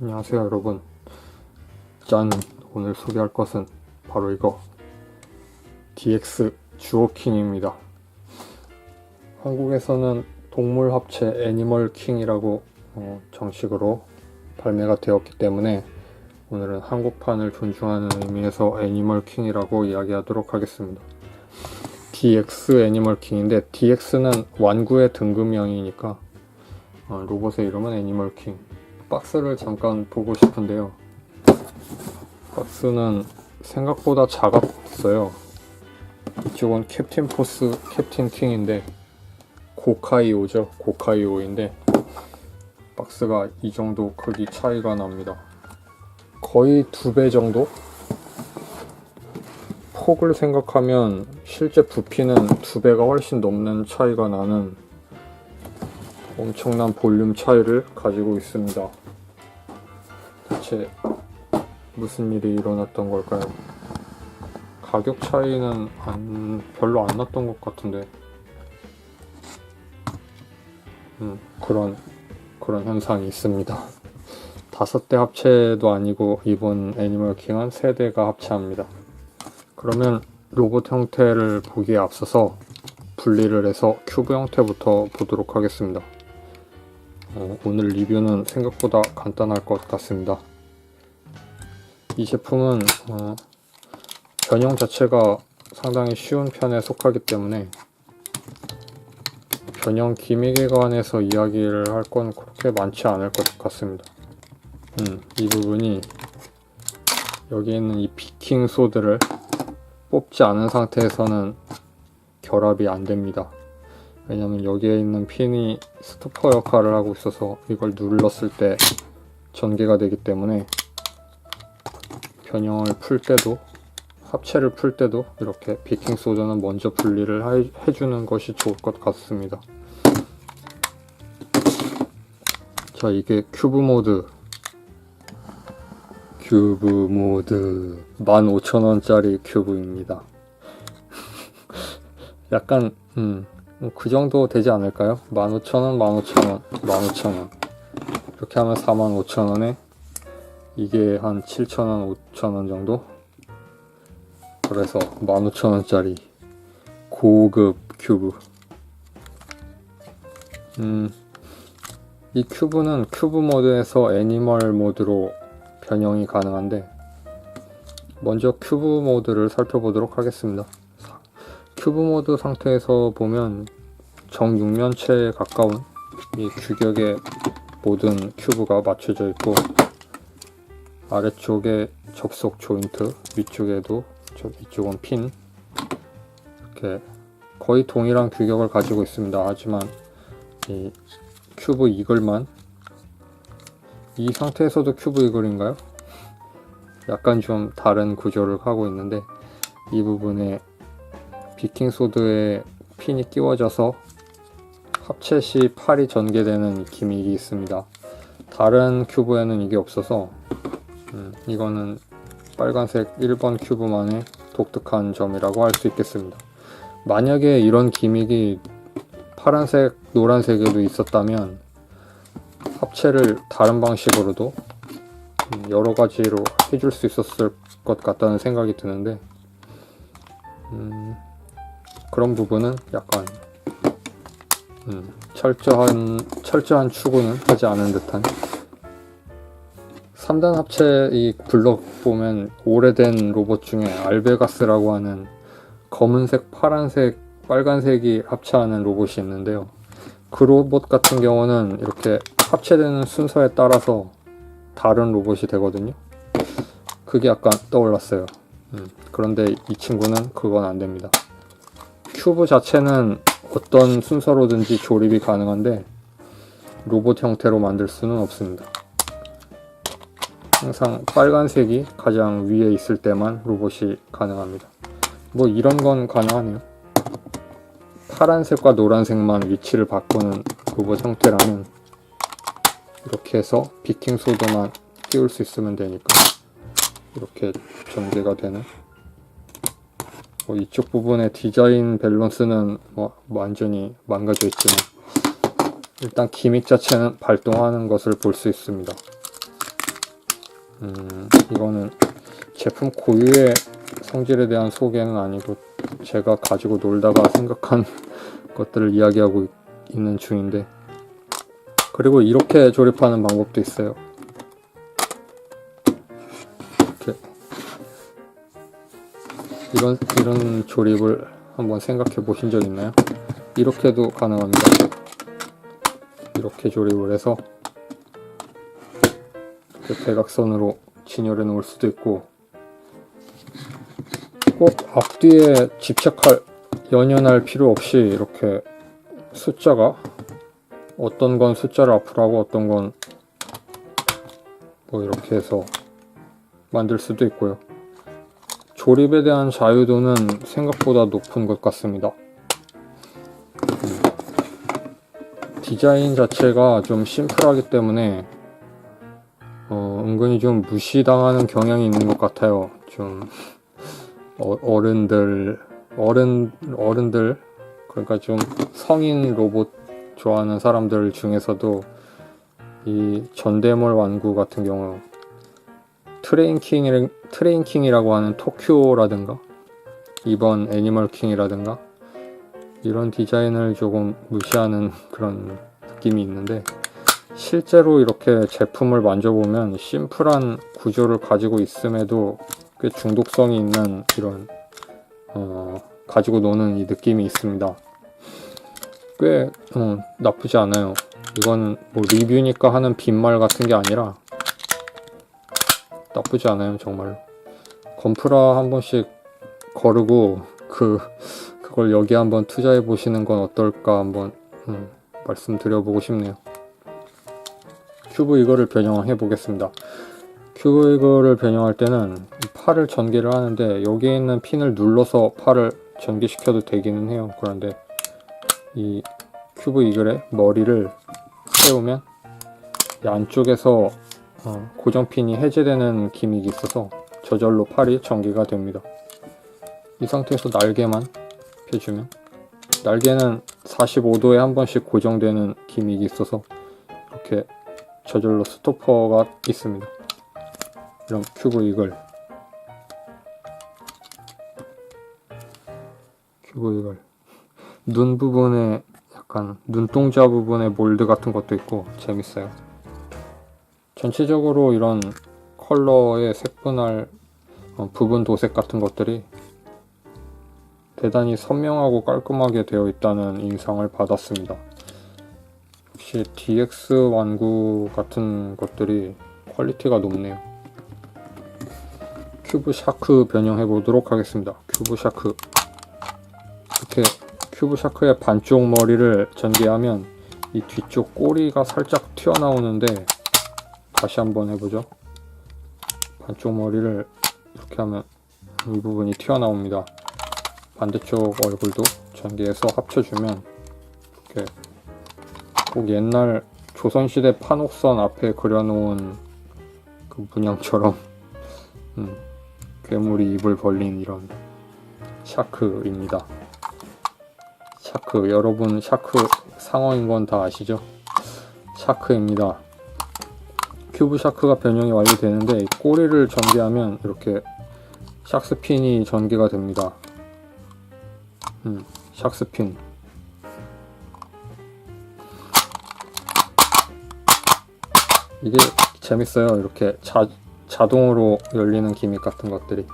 안녕하세요 여러분. 짠! 오늘 소개할 것은 바로 이거 DX 주오킹입니다. 한국에서는 동물 합체 애니멀 킹이라고 정식으로 발매가 되었기 때문에 오늘은 한국판을 존중하는 의미에서 애니멀 킹이라고 이야기하도록 하겠습니다. DX 애니멀 킹인데 DX는 완구의 등급명이니까 로봇의 이름은 애니멀 킹. 박스를 잠깐 보고 싶은데요. 박스는 생각보다 작았어요. 이쪽은 캡틴 포스, 캡틴 킹인데 고카이오죠. 고카이오인데 박스가 이 정도 크기 차이가 납니다. 거의 2배 정도? 폭을 생각하면 실제 부피는 2배가 훨씬 넘는 차이가 나는 엄청난 볼륨 차이를 가지고 있습니다. 대체 무슨 일이 일어났던 걸까요? 가격 차이는 별로 안 났던 것 같은데 그런 현상이 있습니다. 5대 합체도 아니고 이번 애니멀 킹은 3대가 합체합니다. 그러면 로봇 형태를 보기에 앞서서 분리를 해서 큐브 형태부터 보도록 하겠습니다. 오늘 리뷰는 생각보다 간단할 것 같습니다. 이 제품은 변형 자체가 상당히 쉬운 편에 속하기 때문에 변형 기믹에 관해서 이야기를 할 건 그렇게 많지 않을 것 같습니다. 이 부분이 여기 있는 이 비킹 소드를 뽑지 않은 상태에서는 결합이 안 됩니다. 왜냐면 여기에 있는 핀이 스토퍼 역할을 하고 있어서 이걸 눌렀을 때 전개가 되기 때문에 변형을 풀 때도 합체를 풀 때도 이렇게 비킹 소드는 먼저 분리를 해주는 것이 좋을 것 같습니다. 자, 이게 큐브 모드 15,000원짜리 큐브입니다. 약간 그 정도 되지 않을까요? 15,000원, 15,000원, 15,000원 이렇게 하면 45,000원에 이게 한 7,000원, 5,000원 정도? 그래서 15,000원짜리 고급 큐브. 이 큐브는 큐브 모드에서 애니멀 모드로 변형이 가능한데 먼저 큐브 모드를 살펴보도록 하겠습니다. 큐브 모드 상태에서 보면 정육면체에 가까운 이 규격의 모든 큐브가 맞춰져 있고 아래쪽에 접속 조인트, 위쪽에도 이쪽은 핀 이렇게 거의 동일한 규격을 가지고 있습니다. 하지만 이 큐브 이글만 이 상태에서도 큐브 이글인가요? 약간 좀 다른 구조를 하고 있는데 이 부분에 비킹 소드에 핀이 끼워져서 합체 시 팔이 전개되는 기믹이 있습니다. 다른 큐브에는 이게 없어서 이거는 빨간색 1번 큐브만의 독특한 점이라고 할 수 있겠습니다. 만약에 이런 기믹이 파란색, 노란색에도 있었다면 합체를 다른 방식으로도 여러 가지로 해줄 수 있었을 것 같다는 생각이 드는데 그런 부분은 약간 철저한 추구는 하지 않은 듯한 3단 합체 이 블럭 보면 오래된 로봇 중에 알베가스라고 하는 검은색, 파란색, 빨간색이 합체하는 로봇이 있는데요. 그 로봇 같은 경우는 이렇게 합체되는 순서에 따라서 다른 로봇이 되거든요. 그게 약간 떠올랐어요. 그런데 이 친구는 그건 안 됩니다. 큐브 자체는 어떤 순서로든지 조립이 가능한데 로봇 형태로 만들 수는 없습니다. 항상 빨간색이 가장 위에 있을 때만 로봇이 가능합니다. 뭐 이런 건 가능하네요. 파란색과 노란색만 위치를 바꾸는 로봇 형태라면 이렇게 해서 비킹 소드만 끼울 수 있으면 되니까 이렇게 전개가 되는 이쪽 부분의 디자인 밸런스는 완전히 망가져 있지만 일단 기믹 자체는 발동하는 것을 볼 수 있습니다. 이거는 제품 고유의 성질에 대한 소개는 아니고 제가 가지고 놀다가 생각한 것들을 이야기하고 있는 중인데, 그리고 이렇게 조립하는 방법도 있어요. 이렇게 이런 조립을 한번 생각해 보신 적 있나요? 이렇게도 가능합니다. 이렇게 조립을 해서 이렇게 대각선으로 진열해 놓을 수도 있고, 꼭 앞뒤에 연연할 필요 없이 이렇게 숫자가, 어떤 건 숫자를 앞으로 하고 어떤 건 뭐 이렇게 해서 만들 수도 있고요. 조립에 대한 자유도는 생각보다 높은 것 같습니다. 디자인 자체가 좀 심플하기 때문에 은근히 좀 무시당하는 경향이 있는 것 같아요. 좀 어른들 그러니까 좀 성인 로봇 좋아하는 사람들 중에서도 이 전대몰 완구 같은 경우 트레인킹이라고 하는 토큐라든가 이번 애니멀킹이라든가 이런 디자인을 조금 무시하는 그런 느낌이 있는데, 실제로 이렇게 제품을 만져보면 심플한 구조를 가지고 있음에도 꽤 중독성이 있는 이런 가지고 노는 이 느낌이 있습니다. 꽤 나쁘지 않아요. 이거는 뭐 리뷰니까 하는 빈말 같은 게 아니라 나쁘지 않아요, 정말로. 건프라 한 번씩 거르고 그걸 여기 한번 투자해 보시는 건 어떨까 한번 말씀드려보고 싶네요. 큐브 이거를 변형해 보겠습니다. 큐브 이거를 변형할 때는 팔을 전개를 하는데, 여기에 있는 핀을 눌러서 팔을 전개시켜도 되기는 해요. 그런데 이 큐브 이글의 머리를 세우면 이 안쪽에서 고정핀이 해제되는 기믹이 있어서 저절로 팔이 전개가 됩니다. 이 상태에서 날개만 펴주면, 날개는 45도에 한 번씩 고정되는 기믹이 있어서 이렇게 저절로 스토퍼가 있습니다. 이런 큐브 이글 눈 부분에 약간 눈동자 부분에 몰드 같은 것도 있고 재밌어요. 전체적으로 이런 컬러의 색분할 부분 도색 같은 것들이 대단히 선명하고 깔끔하게 되어 있다는 인상을 받았습니다. 역시 DX 완구 같은 것들이 퀄리티가 높네요. 큐브 샤크 변형해 보도록 하겠습니다. 큐브 샤크, 이렇게 큐브 샤크의 반쪽 머리를 전개하면 이 뒤쪽 꼬리가 살짝 튀어나오는데, 다시 한번 해보죠. 반쪽 머리를 이렇게 하면 이 부분이 튀어나옵니다. 반대쪽 얼굴도 전개해서 합쳐주면 이렇게 꼭 옛날 조선시대 판옥선 앞에 그려놓은 그 문양처럼 괴물이 입을 벌린 이런 샤크입니다. 샤크, 여러분 샤크 상어인 건 다 아시죠? 샤크입니다. 큐브 샤크가 변형이 완료되는데, 이 꼬리를 전개하면 이렇게 샥스핀이 전개가 됩니다. 샥스핀. 이게 재밌어요. 이렇게 자동으로 열리는 기믹 같은 것들이.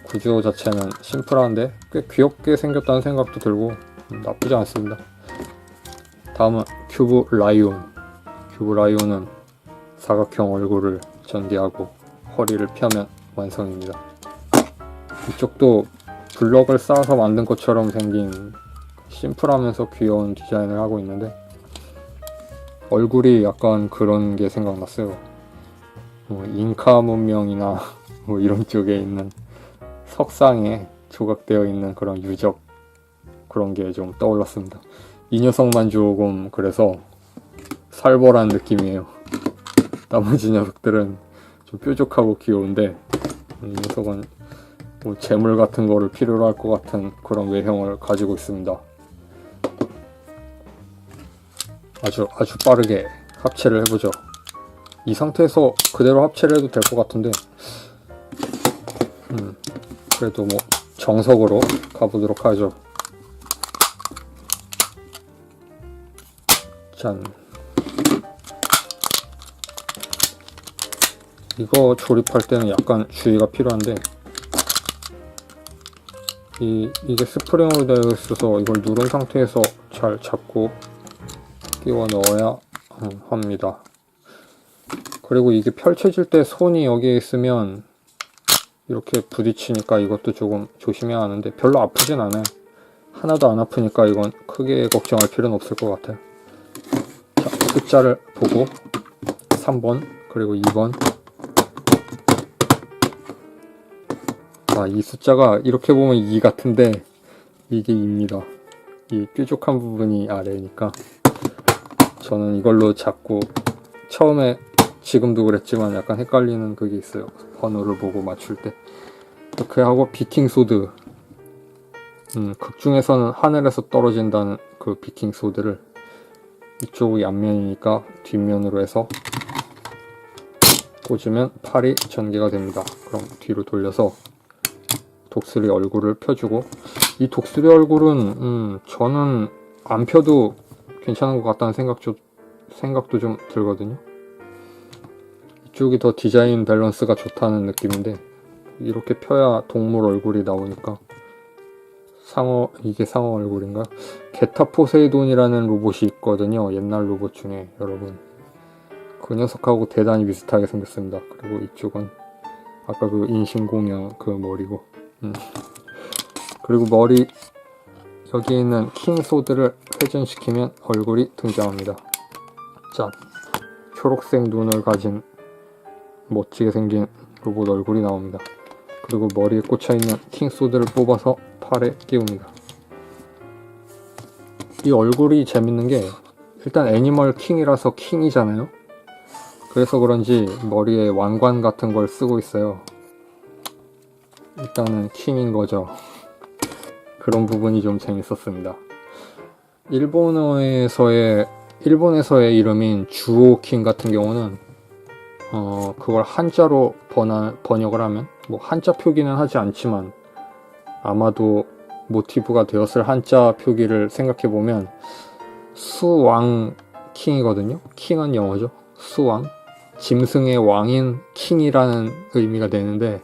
구조 자체는 심플한데 꽤 귀엽게 생겼다는 생각도 들고 나쁘지 않습니다. 다음은 큐브 라이온. 큐브 라이온은 사각형 얼굴을 전개하고 허리를 펴면 완성입니다. 이쪽도 블럭을 쌓아서 만든 것처럼 생긴 심플하면서 귀여운 디자인을 하고 있는데, 얼굴이 약간 그런 게 생각났어요. 잉카 문명이나 뭐 이런 쪽에 있는 석상에 조각되어 있는 그런 유적, 그런 게 좀 떠올랐습니다. 이 녀석만 조금 그래서 살벌한 느낌이에요. 나머지 녀석들은 좀 뾰족하고 귀여운데, 이 녀석은 뭐 재물 같은 거를 필요로 할 것 같은 그런 외형을 가지고 있습니다. 아주 빠르게 합체를 해보죠. 이 상태에서 그대로 합체를 해도 될 것 같은데 그래도 뭐 정석으로 가보도록 하죠. 짠. 이거 조립할 때는 약간 주의가 필요한데 이게 스프링으로 되어 있어서 이걸 누른 상태에서 잘 잡고 끼워 넣어야 합니다. 그리고 이게 펼쳐질 때 손이 여기에 있으면 이렇게 부딪히니까 이것도 조금 조심해야 하는데 별로 아프진 않아요. 하나도 안 아프니까 이건 크게 걱정할 필요는 없을 것 같아요. 자, 숫자를 보고 3번 그리고 2번. 이 숫자가 이렇게 보면 2 같은데 이게 2입니다. 이 뾰족한 부분이 아래니까 저는 이걸로 자꾸 처음에 지금도 그랬지만 약간 헷갈리는 그게 있어요. 번호를 보고 맞출 때. 이렇게 하고 비킹소드, 극 중에서는 하늘에서 떨어진다는 그 비킹소드를 이쪽이 앞면이니까 뒷면으로 해서 꽂으면 팔이 전개가 됩니다. 그럼 뒤로 돌려서 독수리 얼굴을 펴주고, 이 독수리 얼굴은 저는 안 펴도 괜찮은 것 같다는 생각도 좀 들거든요. 이쪽이 더 디자인 밸런스가 좋다는 느낌인데 이렇게 펴야 동물 얼굴이 나오니까. 이게 상어 얼굴인가? 게타 포세이돈이라는 로봇이 있거든요. 옛날 로봇 중에. 여러분, 그 녀석하고 대단히 비슷하게 생겼습니다. 그리고 이쪽은 아까 그 인신공양 그 머리고, 그리고 머리 여기에 있는 킹소드를 회전시키면 얼굴이 등장합니다. 자, 초록색 눈을 가진 멋지게 생긴 로봇 얼굴이 나옵니다. 그리고 머리에 꽂혀있는 킹소드를 뽑아서 팔에 끼웁니다. 이 얼굴이 재밌는 게 일단 애니멀 킹이라서 킹이잖아요. 그래서 그런지 머리에 왕관 같은 걸 쓰고 있어요. 일단은 킹인 거죠. 그런 부분이 좀 재밌었습니다. 일본에서의 이름인 주오킹 같은 경우는 그걸 한자로 번역을 하면, 뭐 한자 표기는 하지 않지만 아마도 모티브가 되었을 한자 표기를 생각해보면 수왕킹이거든요. 킹은 영어죠. 수왕. 짐승의 왕인 킹이라는 의미가 되는데,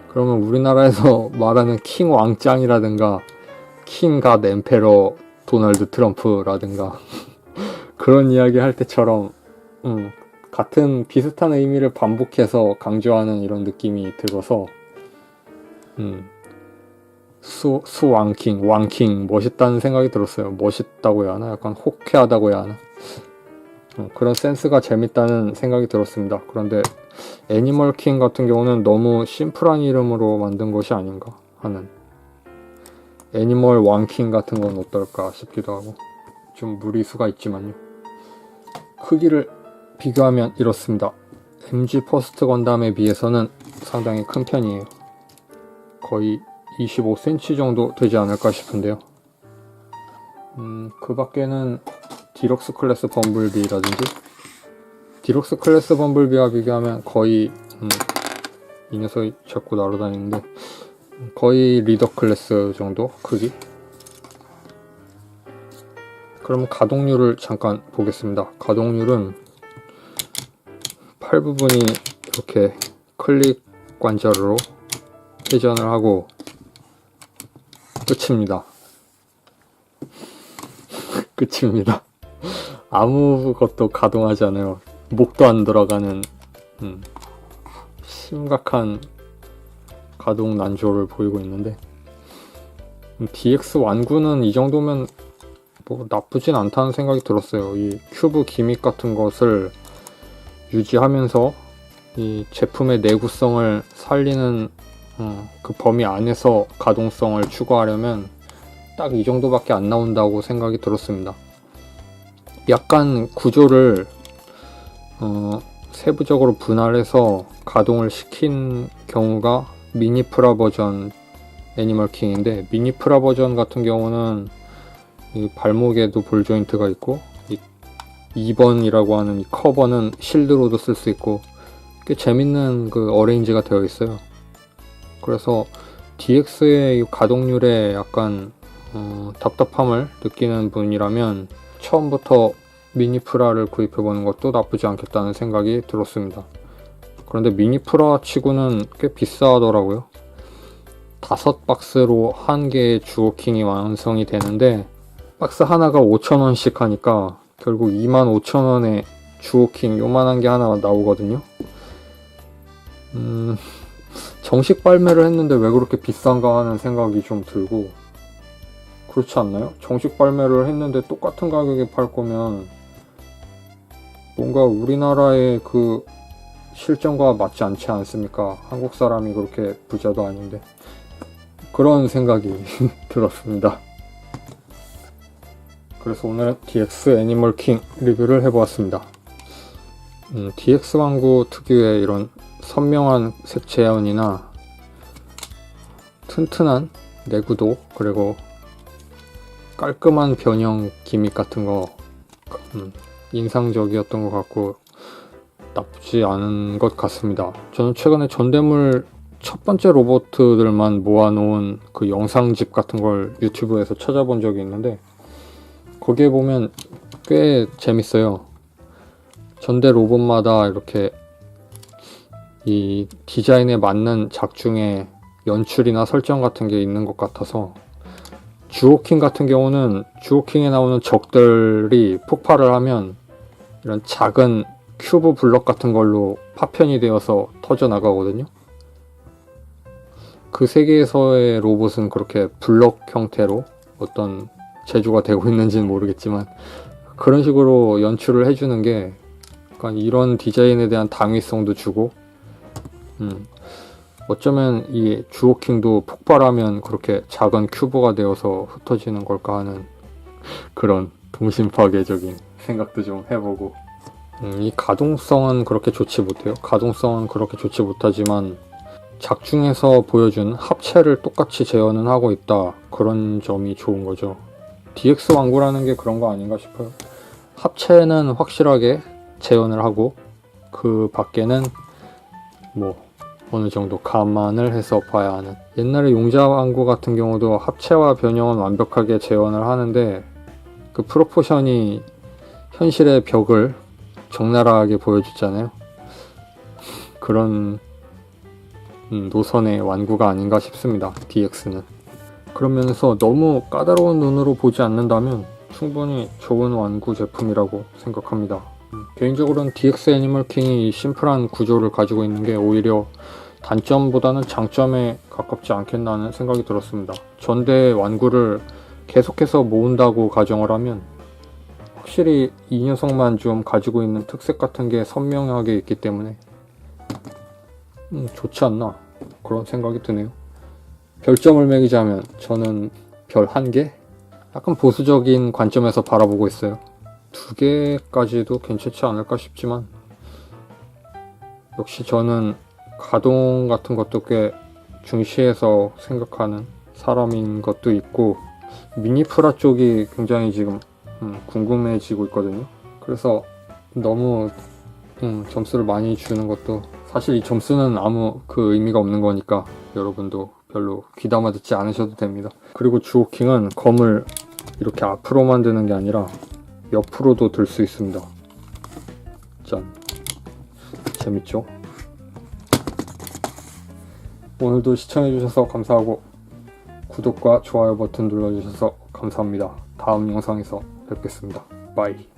그러면 우리나라에서 말하는 킹 왕짱이라든가 킹 갓 엠페러 도널드 트럼프라든가 그런 이야기 할 때처럼 같은 비슷한 의미를 반복해서 강조하는 이런 느낌이 들어서 수왕킹, 왕킹 멋있다는 생각이 들었어요. 멋있다고 해야 하나? 약간 호쾌하다고 해야 하나? 그런 센스가 재밌다는 생각이 들었습니다. 그런데 애니멀 킹 같은 경우는 너무 심플한 이름으로 만든 것이 아닌가 하는, 애니멀 왕킹 같은 건 어떨까 싶기도 하고, 좀 무리수가 있지만요. 크기를 비교하면 이렇습니다. MG 퍼스트 건담에 비해서는 상당히 큰 편이에요. 거의 25cm 정도 되지 않을까 싶은데요. 그 밖에는 디럭스 클래스 범블비라든지, 디럭스 클래스 범블비와 비교하면 거의 이 녀석이 자꾸 날아다니는데 거의 리더 클래스 정도 크기. 그럼 가동률을 잠깐 보겠습니다. 가동률은 팔 부분이 이렇게 클릭 관절로 회전을 하고 끝입니다. 끝입니다. 아무것도 가동하지 않아요. 목도 안 들어가는 심각한 가동 난조를 보이고 있는데, DX 완구는 이 정도면 뭐 나쁘진 않다는 생각이 들었어요. 이 큐브 기믹 같은 것을 유지하면서 이 제품의 내구성을 살리는 그 범위 안에서 가동성을 추구하려면 딱 이 정도밖에 안 나온다고 생각이 들었습니다. 약간 구조를 세부적으로 분할해서 가동을 시킨 경우가 미니프라 버전 애니멀 킹인데, 미니프라 버전 같은 경우는 이 발목에도 볼 조인트가 있고 이 2번이라고 하는 이 커버는 실드로도 쓸 수 있고 꽤 재밌는 그 어레인지가 되어 있어요. 그래서 DX의 이 가동률에 약간 답답함을 느끼는 분이라면 처음부터 미니프라를 구입해보는 것도 나쁘지 않겠다는 생각이 들었습니다. 그런데 미니프라 치고는 꽤 비싸더라고요. 5박스로 한 개의 주오킹이 완성이 되는데 박스 하나가 5,000원씩 하니까 결국 25,000원에 주오킹 요만한 게 하나 나오거든요. 정식 발매를 했는데 왜 그렇게 비싼가 하는 생각이 좀 들고, 그렇지 않나요? 정식 발매를 했는데 똑같은 가격에 팔 거면 뭔가 우리나라의 그 실정과 맞지 않지 않습니까? 한국 사람이 그렇게 부자도 아닌데. 그런 생각이 들었습니다. 그래서 오늘은 DX 애니멀 킹 리뷰를 해보았습니다. DX 왕구 특유의 이런 선명한 색 재현이나 튼튼한 내구도, 그리고 깔끔한 변형 기믹 같은 거 인상적이었던 것 같고 나쁘지 않은 것 같습니다. 저는 최근에 전대물 첫 번째 로봇들만 모아놓은 그 영상집 같은 걸 유튜브에서 찾아본 적이 있는데 거기에 보면 꽤 재밌어요. 전대 로봇마다 이렇게 이 디자인에 맞는 작중의 연출이나 설정 같은 게 있는 것 같아서, 주오킹 같은 경우는 주오킹에 나오는 적들이 폭발을 하면 이런 작은 큐브 블럭 같은 걸로 파편이 되어서 터져 나가거든요. 그 세계에서의 로봇은 그렇게 블럭 형태로 어떤 제조가 되고 있는지는 모르겠지만 그런 식으로 연출을 해주는 게 약간 이런 디자인에 대한 당위성도 주고, 어쩌면 이 주오킹도 폭발하면 그렇게 작은 큐브가 되어서 흩어지는 걸까 하는 그런 동심파괴적인 생각도 좀 해보고, 이 가동성은 그렇게 좋지 못해요. 가동성은 그렇게 좋지 못하지만 작중에서 보여준 합체를 똑같이 재현은 하고 있다, 그런 점이 좋은 거죠. DX 왕구라는 게 그런 거 아닌가 싶어요. 합체는 확실하게 재현을 하고 그 밖에는 뭐 어느 정도 감안을 해서 봐야 하는. 옛날에 용자 왕구 같은 경우도 합체와 변형은 완벽하게 재현을 하는데 그 프로포션이 현실의 벽을 적나라하게 보여주잖아요. 그런 노선의 완구가 아닌가 싶습니다, DX는. 그런 면에서 너무 까다로운 눈으로 보지 않는다면 충분히 좋은 완구 제품이라고 생각합니다. 개인적으로는 DX 애니멀 킹이 심플한 구조를 가지고 있는 게 오히려 단점보다는 장점에 가깝지 않겠나 하는 생각이 들었습니다. 전대 완구를 계속해서 모은다고 가정을 하면 확실히 이 녀석만 좀 가지고 있는 특색 같은 게 선명하게 있기 때문에 좋지 않나, 그런 생각이 드네요. 별점을 매기자면 저는 별 1개? 약간 보수적인 관점에서 바라보고 있어요. 2개까지도 괜찮지 않을까 싶지만 역시 저는 가동 같은 것도 꽤 중시해서 생각하는 사람인 것도 있고, 미니프라 쪽이 굉장히 지금 궁금해지고 있거든요. 그래서 너무 점수를 많이 주는 것도, 사실 이 점수는 아무 그 의미가 없는 거니까 여러분도 별로 귀담아 듣지 않으셔도 됩니다. 그리고 주오킹은 검을 이렇게 앞으로만 드는 게 아니라 옆으로도 들 수 있습니다. 짠, 재밌죠? 오늘도 시청해주셔서 감사하고 구독과 좋아요 버튼 눌러주셔서 감사합니다. 다음 영상에서 뵙겠습니다. 바이.